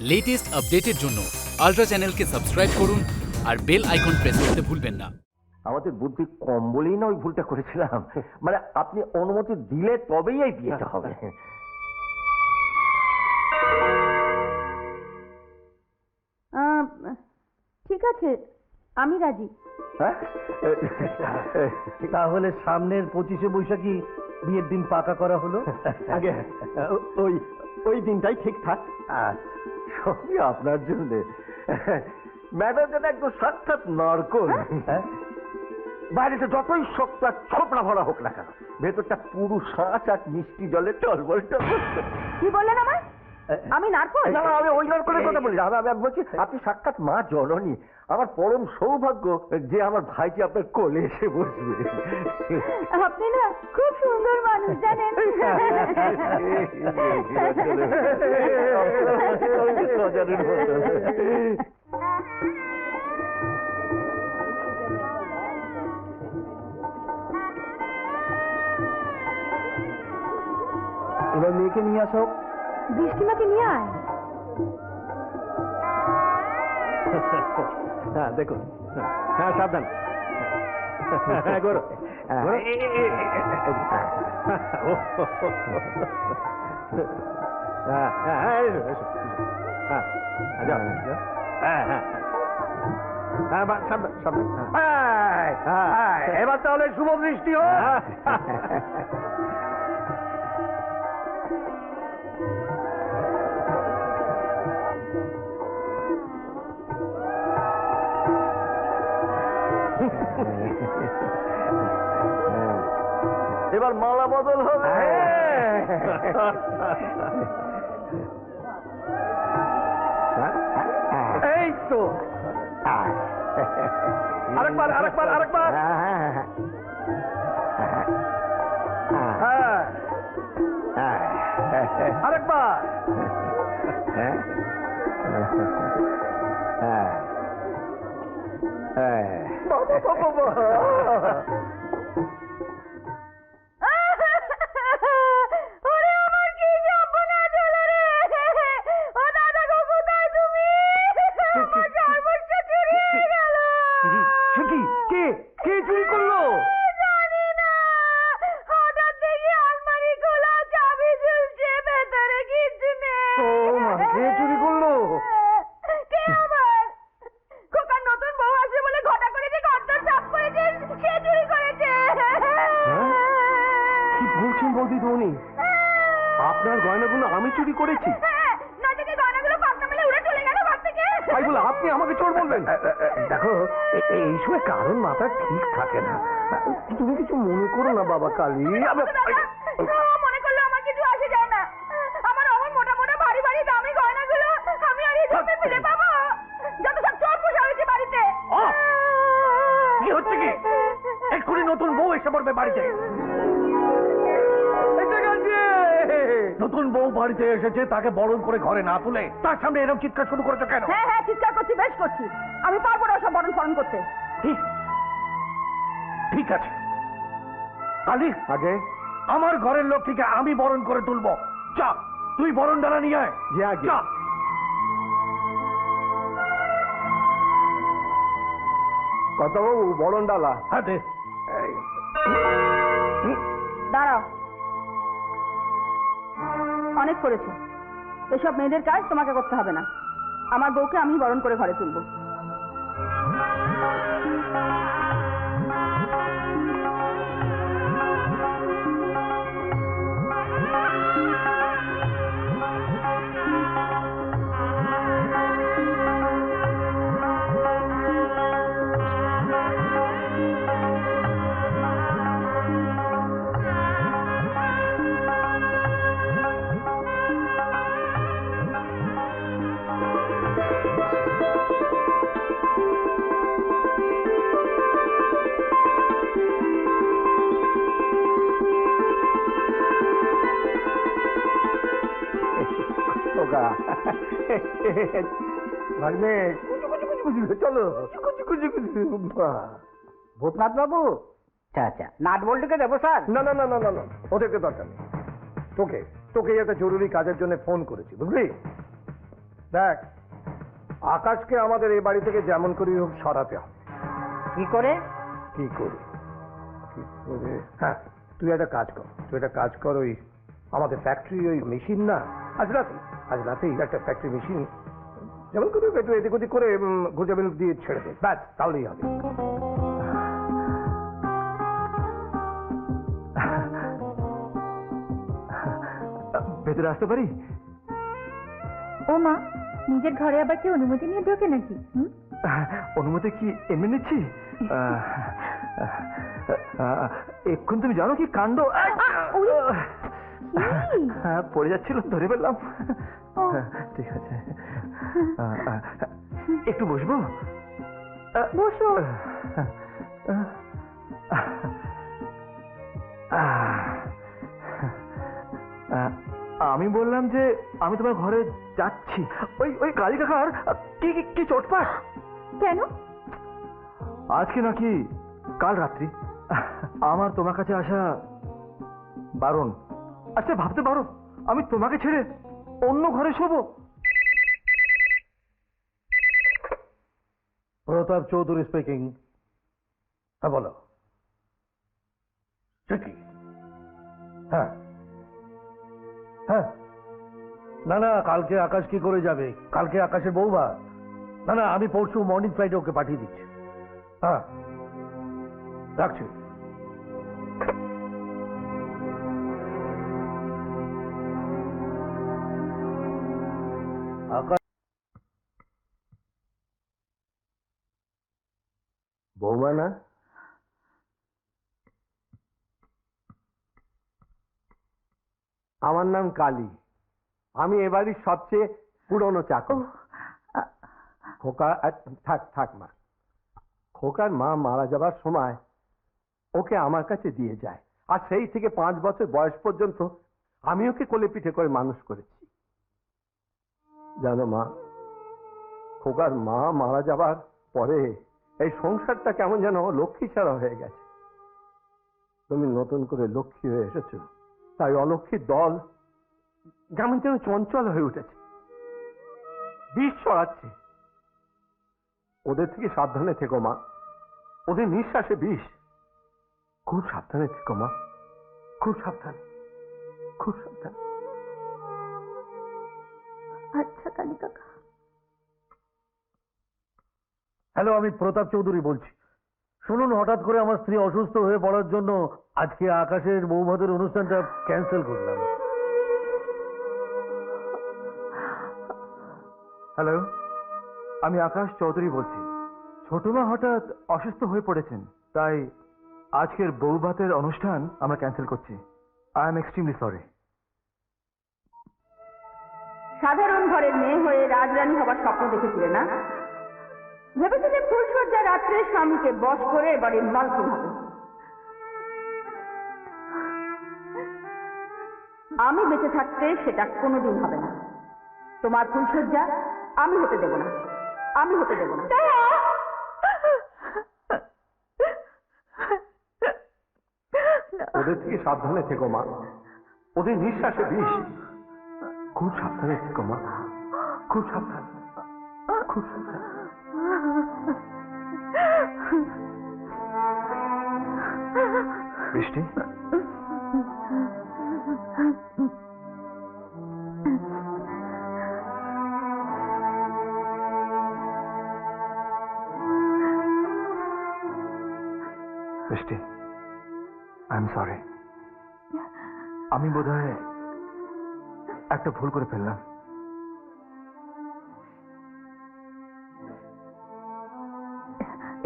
Latest আপডেটের জন্য ultra চ্যানেলকে সাবস্ক্রাইব করুন আর বেল আইকন প্রেস করতে ভুলবেন না। আমাদের বুদ্ধি কম বলেই না ওই ভুলটা করেছিলাম। মানে আপনি অনুমতি দিলে তবেই এই বিয়েটা হবে। ঠিক আছে, আমি রাজি। হ্যাঁ, তাহলে সামনের 25শে বৈশাখী বিয়ের দিন পাকা করা হলো। আগে ওই ওই দিনটাই ঠিক থাক। আচ্ছা, সবই আপনার জন্য। ম্যাডাম যেন একদম সাক্ষাৎ নারকোল। বাইরেটা যতই শক্ত আর ছোপড়া ভরা হোক না কেন, ভেতরটা পুরো শাঁস আর মিষ্টি জলে টলবল টলবল। কি বললেন আমায়? আমি নারকোল? না, আমি ওই নারকলের কথা বলি। আমি বলছি আপনি সাক্ষাৎ মা জননী। আমার পরম সৌভাগ্য যে আমার ভাইজি আপনার কোলে এসে বসবে। আপনি না খুব সুন্দর মানুষ, জানেন। সজারের মতো। এবার মেয়েকে নিয়ে আসো। বৃষ্টিমাকে নিয়ে আয়। হ্যাঁ, দেখুন। হ্যাঁ, সাবধান। হ্যাঁ, গরো। এবার তাহলে শুভ বৃষ্টি হোক। এবার মালা বদল হবে। এই তো। আরেকবার আরেকবার আরেকবার। আরেকবার। ওরে আমার কি সর্বনাশ হলো রে! ও দাদা গো, কোথায় তুমি? আমার সর্বস্ব চুরি হয়ে গেল। সে কি? কে চুরি করলো? জানি না, হঠাৎ দেখি আলমারি খোলা, চাবি ঝুলছে, ভেতরে কিচ্ছু নেই। ও মা, কে চুরি করলো? কে আবার? খোকার নতুন বউ আসবে বলে ঘটা করে যে ঘরদোর সাফ করেছে, সে চুরি করেছে। কি বলছেন বৌদি ধনী? আপনার গয়নাগুলো আমি চুরি করেছি? না থেকে গয়নাগুলো পাকনা মেলে উড়ে চলে গেল ঘর থেকে। তাই বলে আপনি আমাকে চোর বলবেন? দেখো, এই সময় কারণ মাথা ঠিক থাকে না। তুমি কিছু মনে করো না বাবা কালী। মনে করলে আমার কিছু আসে যায় না। আমার অমন মোটা মোটা ভারী ভারী দামি গয়নাগুলো আমি আর এই জন্য ফিরে পাবো? যত সব চোর পোষা হয়েছে বাড়িতে। কি হচ্ছে কি? এক্ষুনি নতুন বউ এসে পড়বে বাড়িতে। নতুন বউ বাড়িতে এসেছে, তাকে বরণ করে ঘরে না তুলে তার সামনে এরকম চিৎকার শুরু করেছো কেন? হ্যাঁ হ্যাঁ, চিৎকার করছি, বেশ করছি। আমি পারবো না ওসব বরণ ফরণ করতে। ঠিক আছে কালী, আগে আমার ঘরের লক্ষ্মীকে আমি বরণ করে তুলবো। যা, তুই বরণ ডালা নিয়ে আয়। যে আগে যা। কত বাবু বরণ ডালা? হ্যাঁ দে। দাঁড়াও, অনেক করেছো। এসব মেয়েদের কাজ তোমাকে করতে হবে না। আমার বউকে আমি বরণ করে ঘরে তুলবো। চলো। ভূতনাথ বাবু, আচ্ছা, নাট বল্টুকে দেবো স্যার? না না না না না না, ওদেরকে দরকার নেই। তোকে একটা জরুরি কাজের জন্য ফোন করেছি, বুঝলি? দেখ, আকাশকে আমাদের এই বাড়ি থেকে যেমন করি হোক সরাতে হবে। কি করে? কি করে? হ্যাঁ, তুই একটা কাজ কর, ওই আমাদের ফ্যাক্টরি ওই মেশিন না, আজ রাতেই একটা ফ্যাক্টরি মেশিন যেমন করে একটু এদিক ওদিক করে গোজামিল দিয়ে ছেড়ে দে, ব্যাস তাহলেই হবে। ভেতরে আসতে পারি? ও মা, নিজের ঘরে আবার কি অনুমতি নিয়ে ঢোকে নাকি? অনুমতি কি এমনি নিচ্ছি? এক্ষুন তুমি জানো কি কাণ্ড? পড়ে যাচ্ছিল, ধরে ফেললাম। ঠিক আছে, একটু বসবো? বসো। আমি বললাম যে আমি তোমার ঘরে যাচ্ছি। ওই কালী কাকার কি কি চোটপাট? কেন? আজকে নাকি কাল রাত্রি আমার তোমার কাছে আসা বারণ। আচ্ছা ভাবতে পারো, আমি তোমাকে ছেড়ে অন্য ঘরে শোবো? প্রতাপ চৌধুরী স্পিকিং। হ্যাঁ বলো। কি? হ্যাঁ হ্যাঁ, না কালকে আকাশ কি করে যাবে? কালকে আকাশের বৌমা। না আমি পরশু মর্নিং ফ্লাইটে ওকে পাঠিয়ে দিচ্ছি। হ্যাঁ রাখছি। আকাশ বৌমা না? আমার নাম কালী, আমি এবারই সবচেয়ে পুরনো চাকর। খোকা থাক মা, খোকার মা মারা যাবার সময় ওকে আমার কাছে দিয়ে যায়, আর সেই থেকে 5 বছর বয়স পর্যন্ত আমি ওকে কোলে পিঠে করে মানুষ করেছি। জানো মা, খোকার মা মারা যাবার পরে এই সংসারটা কেমন যেন লক্ষ্মী ছাড়া হয়ে গেছে। তুমি নতুন করে লক্ষ্মী হয়ে এসেছো, তাই অলক্ষ্মীর দল কেমন যেন চঞ্চল হয়ে উঠেছে, বিষ ছড়াচ্ছে। ওদের থেকে সাবধানে থেকো মা, ওদের নিঃশ্বাসে বিষ। খুব সাবধানে থেকো মা, খুব সাবধানে, খুব সাবধানে। আচ্ছা কালী কাকা। হ্যালো, আমি প্রতাপ চৌধুরী বলছি। শুনুন, হঠাৎ করে আমার স্ত্রী অসুস্থ হয়ে পড়ার জন্য আজকে আকাশের বৌভাতের অনুষ্ঠানটা ক্যান্সেল করলাম। হ্যালো, আমি আকাশ চৌধুরী বলছি। ছোটমা হঠাৎ অসুস্থ হয়ে পড়েছেন, তাই আজকের বৌভাতের অনুষ্ঠান আমরা ক্যান্সেল করছি। I am extremely sorry. সাধারণ ঘরের মেয়ে হয়ে রাজরানী হবার স্বপ্ন দেখেছিলে না? ভেবেছিলে ফুলসজ্জা রাত্রে স্বামীকে বশ করে বাড়ির মালকিন হবে। আমি বেঁচে থাকতে সেটা কোনোদিন হবে না। তোমার ফুলসজ্জা আমি হতে দেব না, আমি হতে দেব না। ওদের থেকে সাবধানে থেকো মা, ওদের নিঃশ্বাসে বিষ। খুব সাবধানে থেকো মা, খুব সাবধানে, খুব সাবধানে। বৃষ্টি, বৃষ্টি, আই এম সরি। আমি বোধহয় একটা ভুল করে ফেললাম।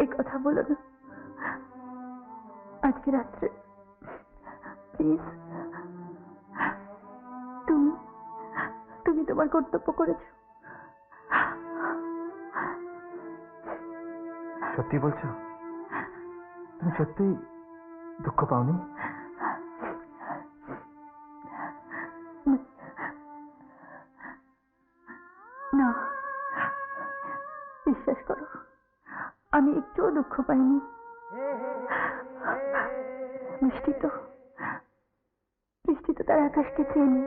এই কথা বলো না আজকে রাত্রে, প্লিজ। তুমি তোমার কর্তব্য করেছো। সত্যি বলছো? তুমি সত্যি দুঃখ পাওনি? না, বিশ্বাস করো, আমি একটুও দুঃখ পাইনি। বৃষ্টি তো তার আকাশকে চেনে।